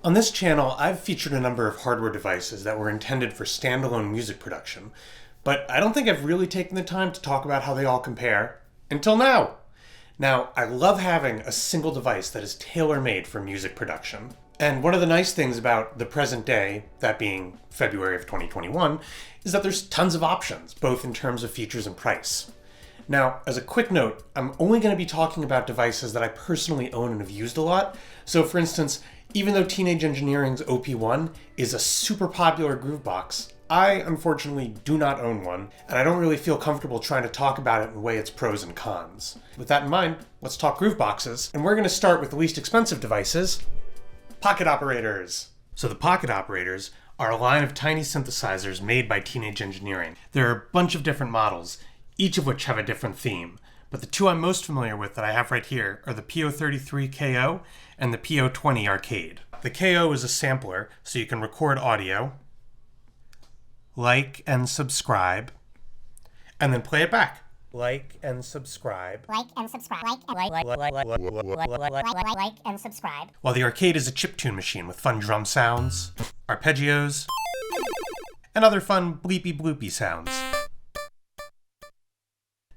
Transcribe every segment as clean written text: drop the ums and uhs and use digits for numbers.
On this channel, I've featured a number of hardware devices that were intended for standalone music production, but I don't think I've really taken the time to talk about how they all compare until now. Now, I love having a single device that is tailor-made for music production. And one of the nice things about the present day, that being February of 2021, is that there's tons of options, both in terms of features and price. Now, as a quick note, I'm only going to be talking about devices that I personally own and have used a lot. So for instance, even though Teenage Engineering's OP1 is a super popular Groovebox, I unfortunately do not own one, and I don't really feel comfortable trying to talk about it and weigh its pros and cons. With that in mind, let's talk Grooveboxes, and we're going to start with the least expensive devices, pocket operators. So the pocket operators are a line of tiny synthesizers made by Teenage Engineering. There are a bunch of different models, each of which have a different theme. But the two I'm most familiar with that I have right here are the PO33 KO and the PO20 Arcade. The KO is a sampler, so you can record audio, like and subscribe, and then play it back. Like and subscribe. Like and subscribe. Like and subscribe. While the Arcade is a chiptune machine with fun drum sounds, arpeggios, and other fun bleepy bloopy sounds.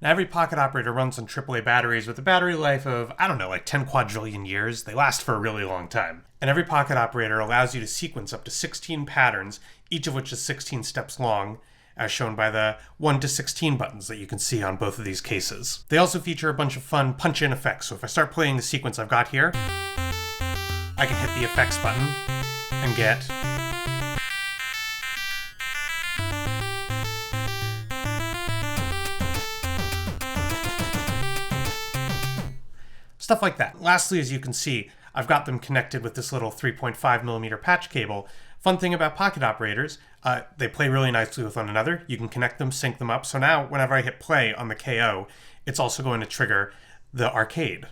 Now, every pocket operator runs on AAA batteries with a battery life of, like 10 quadrillion years. They last for a really long time. And every pocket operator allows you to sequence up to 16 patterns, each of which is 16 steps long, as shown by the 1 to 16 buttons that you can see on both of these cases. They also feature a bunch of fun punch-in effects. So if I start playing the sequence I've got here, I can hit the effects button and get stuff like that. Lastly, as you can see, I've got them connected with this little 3.5mm patch cable. Fun thing about pocket operators, they play really nicely with one another. You can connect them, sync them up. So now whenever I hit play on the KO, it's also going to trigger the Arcade.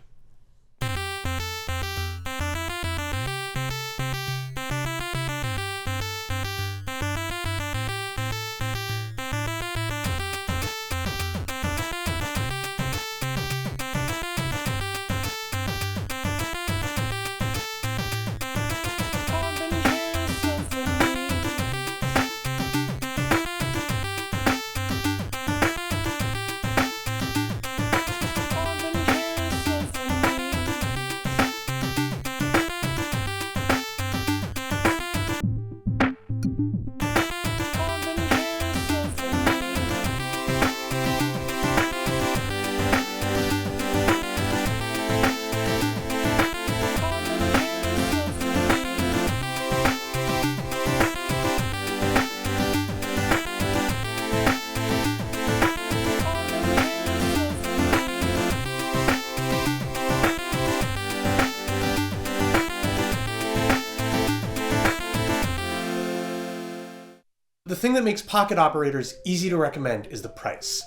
The thing that makes pocket operators easy to recommend is the price.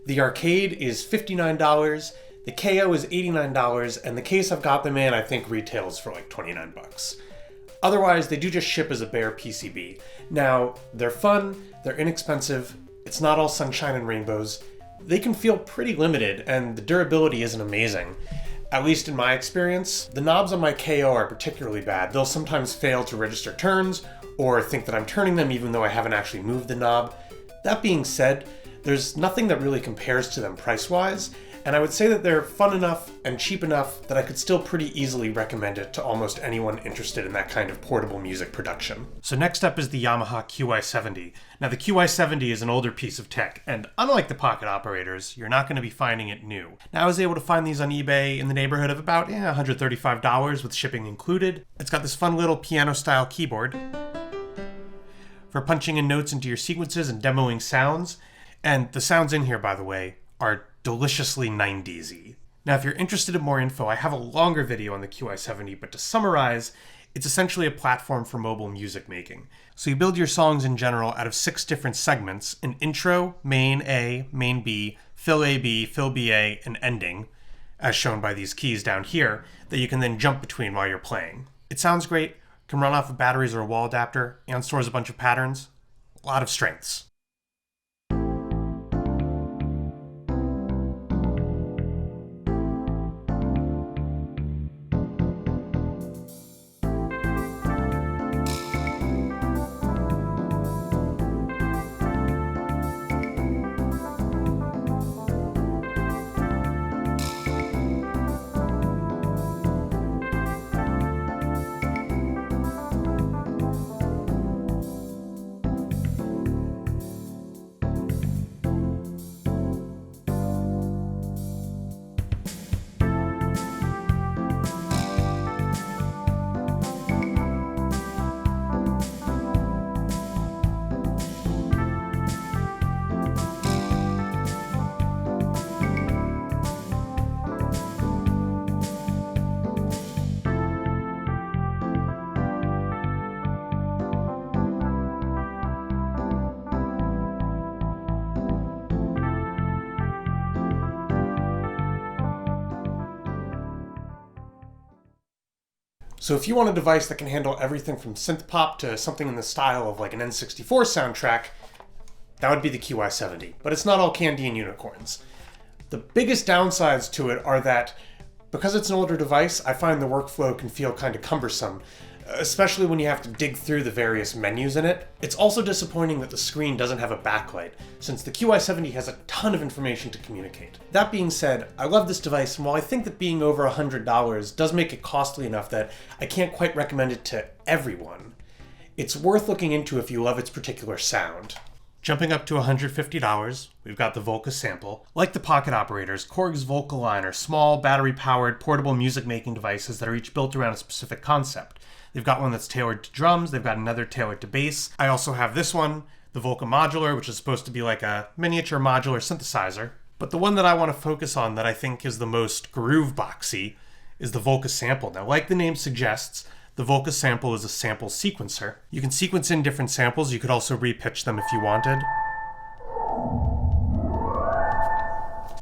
The Arcade is $59, the KO is $89, and the case I've got them in I think retails for like 29 bucks. Otherwise, they do just ship as a bare PCB. Now, they're fun, they're inexpensive, it's not all sunshine and rainbows, they can feel pretty limited, and the durability isn't amazing. At least in my experience, the knobs on my KO are particularly bad. They'll sometimes fail to register turns, or think that I'm turning them even though I haven't actually moved the knob. That being said, there's nothing that really compares to them price-wise, and I would say that they're fun enough and cheap enough that I could still pretty easily recommend it to almost anyone interested in that kind of portable music production. So next up is the Yamaha QY-70. Now the QY-70 is an older piece of tech, and unlike the pocket operators, you're not going to be finding it new. Now I was able to find these on eBay in the neighborhood of about $135 with shipping included. It's got this fun little piano-style keyboard for punching in notes into your sequences and demoing sounds. And the sounds in here, by the way, are deliciously 90s-y. Now, if you're interested in more info, I have a longer video on the QY-70, but to summarize, it's essentially a platform for mobile music making. So you build your songs in general out of 6 different segments: an intro, main A, main B, fill AB, fill BA, and ending, as shown by these keys down here, that you can then jump between while you're playing. It sounds great, can run off of batteries or a wall adapter, and stores a bunch of patterns. A lot of strengths. So if you want a device that can handle everything from synth pop to something in the style of like an N64 soundtrack, that would be the QY-70. But it's not all candy and unicorns. The biggest downsides to it are that because it's an older device, I find the workflow can feel kind of cumbersome, especially when you have to dig through the various menus in it. It's also disappointing that the screen doesn't have a backlight, since the QY-70 has a ton of information to communicate. That being said, I love this device, and while I think that being over $100 does make it costly enough that I can't quite recommend it to everyone, it's worth looking into if you love its particular sound. Jumping up to $150, we've got the Volca Sample. Like the pocket operators, Korg's Volca line are small, battery-powered, portable music-making devices that are each built around a specific concept. They've got one that's tailored to drums, they've got another tailored to bass. I also have this one, the Volca Modular, which is supposed to be like a miniature modular synthesizer. But the one that I want to focus on that I think is the most grooveboxy is the Volca Sample. Now, like the name suggests, the Volca Sample is a sample sequencer. You can sequence in different samples. You could also repitch them if you wanted.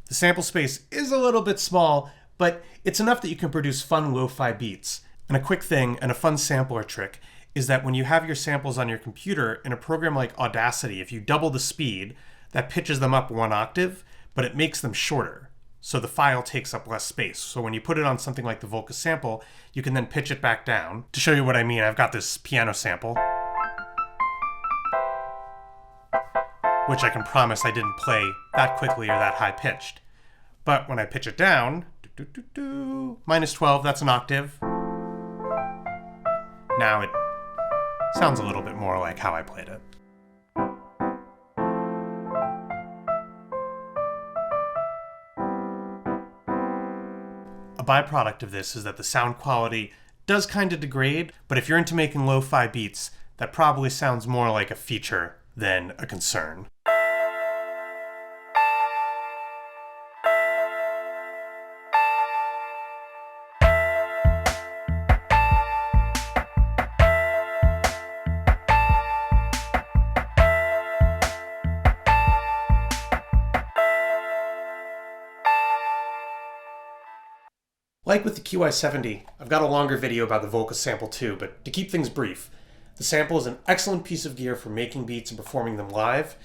The sample space is a little bit small, but it's enough that you can produce fun lo-fi beats. And a quick thing and a fun sampler trick is that when you have your samples on your computer, in a program like Audacity, if you double the speed, that pitches them up 1 octave, but it makes them shorter. So the file takes up less space. So when you put it on something like the Volca Sample, you can then pitch it back down. To show you what I mean, I've got this piano sample, which I can promise I didn't play that quickly or that high pitched. But when I pitch it down, -12, that's an octave. Now it sounds a little bit more like how I played it. A byproduct of this is that the sound quality does kind of degrade, but if you're into making lo-fi beats, that probably sounds more like a feature than a concern. Like with the QY-70, I've got a longer video about the Volca Sample too, but to keep things brief, the sample is an excellent piece of gear for making beats and performing them live.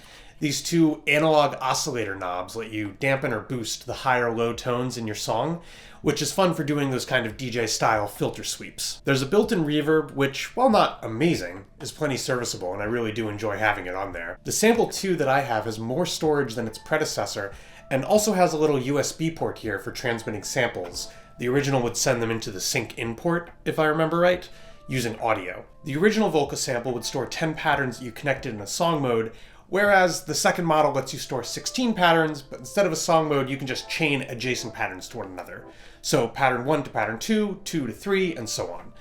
These two analog oscillator knobs let you dampen or boost the high or low tones in your song, which is fun for doing those kind of DJ-style filter sweeps. There's a built-in reverb, which, while not amazing, is plenty serviceable, and I really do enjoy having it on there. The Sample 2 that I have has more storage than its predecessor, and also has a little USB port here for transmitting samples. The original would send them into the sync in port, if I remember right, using audio. The original Volca Sample would store 10 patterns that you connected in a song mode, whereas the second model lets you store 16 patterns, but instead of a song mode, you can just chain adjacent patterns to one another. So pattern 1 to pattern 2, 2 to 3, and so on.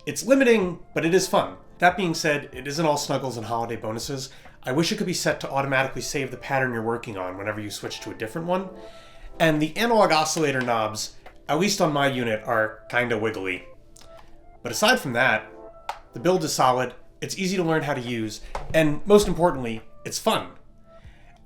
It's limiting, but it is fun. That being said, it isn't all snuggles and holiday bonuses. I wish it could be set to automatically save the pattern you're working on whenever you switch to a different one. And the analog oscillator knobs, at least on my unit, are kinda wiggly. But aside from that, the build is solid, it's easy to learn how to use, and most importantly, it's fun.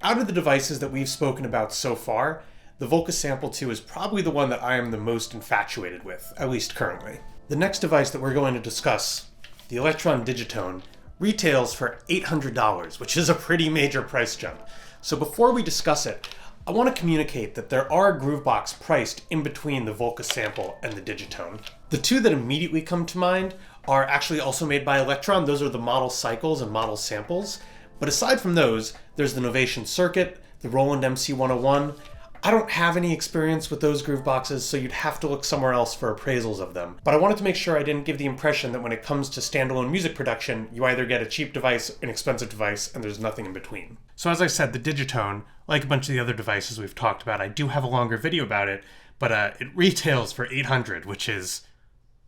Out of the devices that we've spoken about so far, the Volca Sample 2 is probably the one that I am the most infatuated with, at least currently. The next device that we're going to discuss, the Elektron Digitone, retails for $800, which is a pretty major price jump. So before we discuss it, I want to communicate that there are Groovebox priced in between the Volca Sample and the Digitone. The two that immediately come to mind are actually also made by Elektron. Those are the Model Cycles and Model Samples. But aside from those, there's the Novation Circuit, the Roland MC101. I don't have any experience with those Grooveboxes, so you'd have to look somewhere else for appraisals of them. But I wanted to make sure I didn't give the impression that when it comes to standalone music production, you either get a cheap device, an expensive device, and there's nothing in between. So as I said, the Digitone, like a bunch of the other devices we've talked about, I do have a longer video about it, but it retails for $800, which is,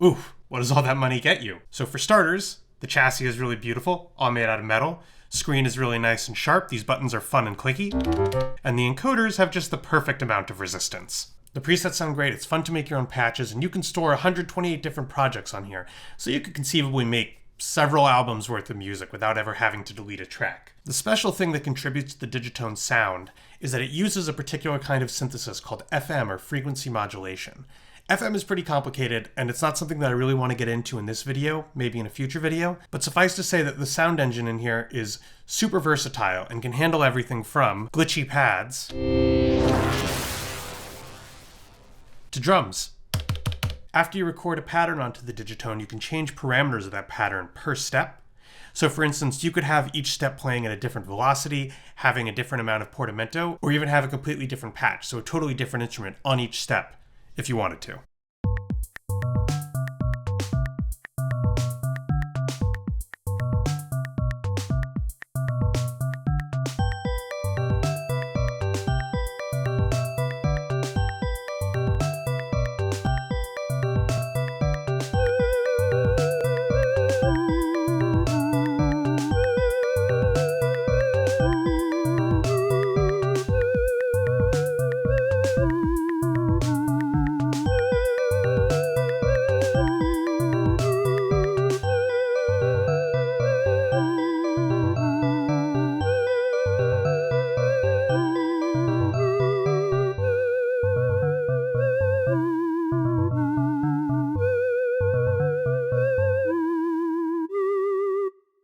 oof, what does all that money get you? So for starters, the chassis is really beautiful, all made out of metal. Screen is really nice and sharp, these buttons are fun and clicky, and the encoders have just the perfect amount of resistance. The presets sound great, it's fun to make your own patches, and you can store 128 different projects on here, so you could conceivably make several albums worth of music without ever having to delete a track. The special thing that contributes to the Digitone's sound is that it uses a particular kind of synthesis called FM, or frequency modulation. FM is pretty complicated, and it's not something that I really want to get into in this video, maybe in a future video, but suffice to say that the sound engine in here is super versatile and can handle everything from glitchy pads to drums. After you record a pattern onto the Digitone, you can change parameters of that pattern per step. So for instance, you could have each step playing at a different velocity, having a different amount of portamento, or even have a completely different patch, so a totally different instrument on each step, if you wanted to.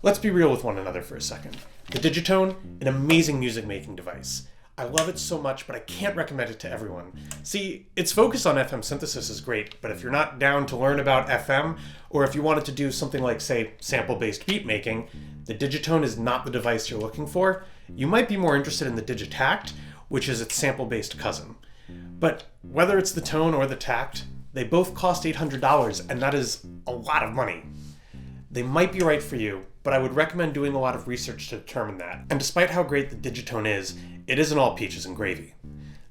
Let's be real with one another for a second. The Digitone, an amazing music-making device. I love it so much, but I can't recommend it to everyone. See, its focus on FM synthesis is great, but if you're not down to learn about FM, or if you wanted to do something like, say, sample-based beat making, the Digitone is not the device you're looking for. You might be more interested in the Digitact, which is its sample-based cousin. But whether it's the Tone or the Tact, they both cost $800, and that is a lot of money. They might be right for you, but I would recommend doing a lot of research to determine that. And despite how great the Digitone is, it isn't all peaches and gravy.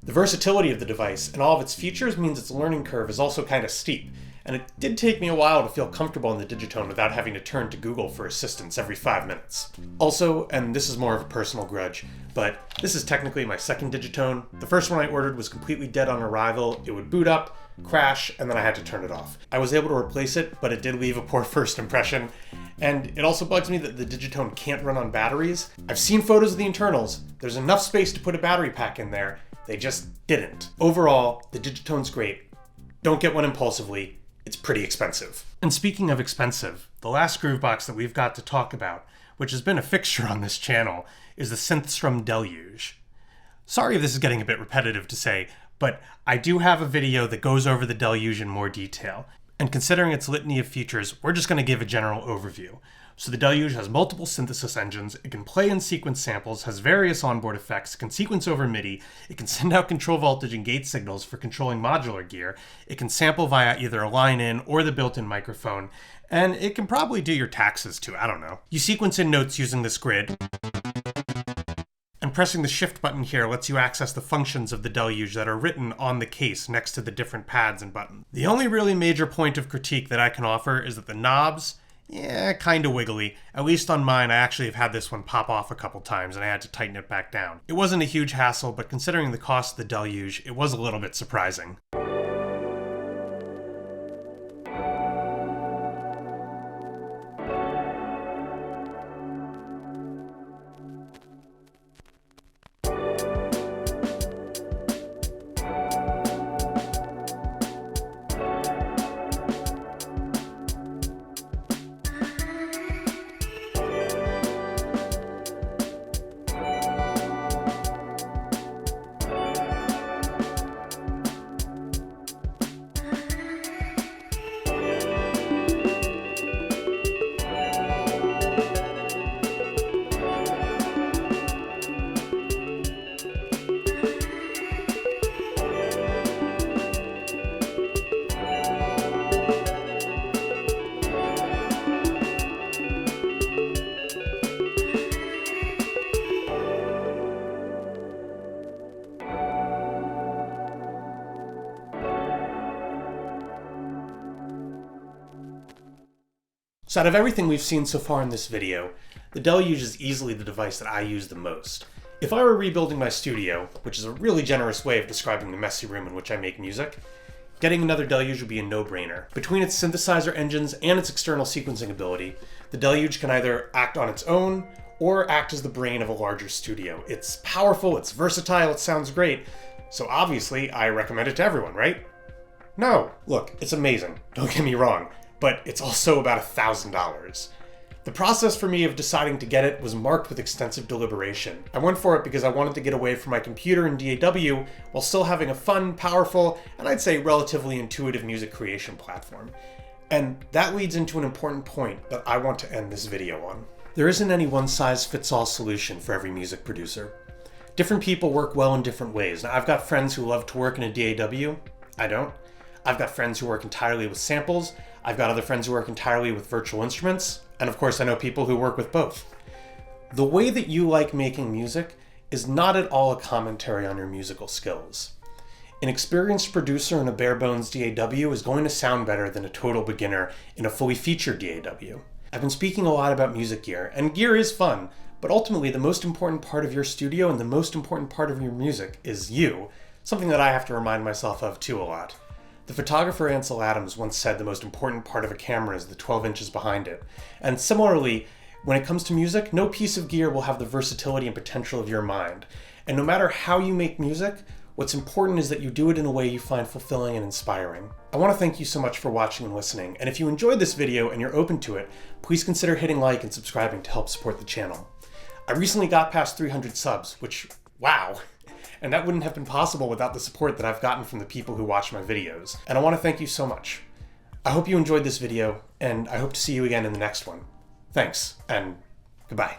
The versatility of the device and all of its features means its learning curve is also kind of steep, and it did take me a while to feel comfortable in the Digitone without having to turn to Google for assistance every 5 minutes. Also, and this is more of a personal grudge, but this is technically my second Digitone. The first one I ordered was completely dead on arrival. It would boot up, crash, and then I had to turn it off. I was able to replace it, but it did leave a poor first impression. And it also bugs me that the Digitone can't run on batteries. I've seen photos of the internals. There's enough space to put a battery pack in there. They just didn't. Overall, the Digitone's great. Don't get one impulsively. It's pretty expensive. And speaking of expensive, the last Groovebox that we've got to talk about, which has been a fixture on this channel, is the Synthstrom Deluge. Sorry if this is getting a bit repetitive to say, but I do have a video that goes over the Deluge in more detail. And considering its litany of features, we're just going to give a general overview. So the Deluge has multiple synthesis engines, it can play and sequence samples, has various onboard effects, it can sequence over MIDI, it can send out control voltage and gate signals for controlling modular gear, it can sample via either a line-in or the built-in microphone, and it can probably do your taxes too, I don't know. You sequence in notes using this grid, and pressing the shift button here lets you access the functions of the Deluge that are written on the case next to the different pads and buttons. The only really major point of critique that I can offer is that the knobs, kinda wiggly. At least on mine, I actually have had this one pop off a couple times and I had to tighten it back down. It wasn't a huge hassle, but considering the cost of the Deluge, it was a little bit surprising. So out of everything we've seen so far in this video, the Deluge is easily the device that I use the most. If I were rebuilding my studio, which is a really generous way of describing the messy room in which I make music, getting another Deluge would be a no-brainer. Between its synthesizer engines and its external sequencing ability, the Deluge can either act on its own or act as the brain of a larger studio. It's powerful, it's versatile, it sounds great, so obviously I recommend it to everyone, right? No, look, it's amazing, don't get me wrong, but it's also about $1,000. The process for me of deciding to get it was marked with extensive deliberation. I went for it because I wanted to get away from my computer and DAW while still having a fun, powerful, and I'd say relatively intuitive music creation platform. And that leads into an important point that I want to end this video on. There isn't any one-size-fits-all solution for every music producer. Different people work well in different ways. Now, I've got friends who love to work in a DAW. I don't. I've got friends who work entirely with samples. I've got other friends who work entirely with virtual instruments. And of course, I know people who work with both. The way that you like making music is not at all a commentary on your musical skills. An experienced producer in a bare-bones DAW is going to sound better than a total beginner in a fully featured DAW. I've been speaking a lot about music gear, and gear is fun, but ultimately the most important part of your studio and the most important part of your music is you, something that I have to remind myself of too a lot. The photographer Ansel Adams once said the most important part of a camera is the 12 inches behind it. And similarly, when it comes to music, no piece of gear will have the versatility and potential of your mind. And no matter how you make music, what's important is that you do it in a way you find fulfilling and inspiring. I want to thank you so much for watching and listening, and if you enjoyed this video and you're open to it, please consider hitting like and subscribing to help support the channel. I recently got past 300 subs, which, wow! And that wouldn't have been possible without the support that I've gotten from the people who watch my videos. And I want to thank you so much. I hope you enjoyed this video, and I hope to see you again in the next one. Thanks, and goodbye.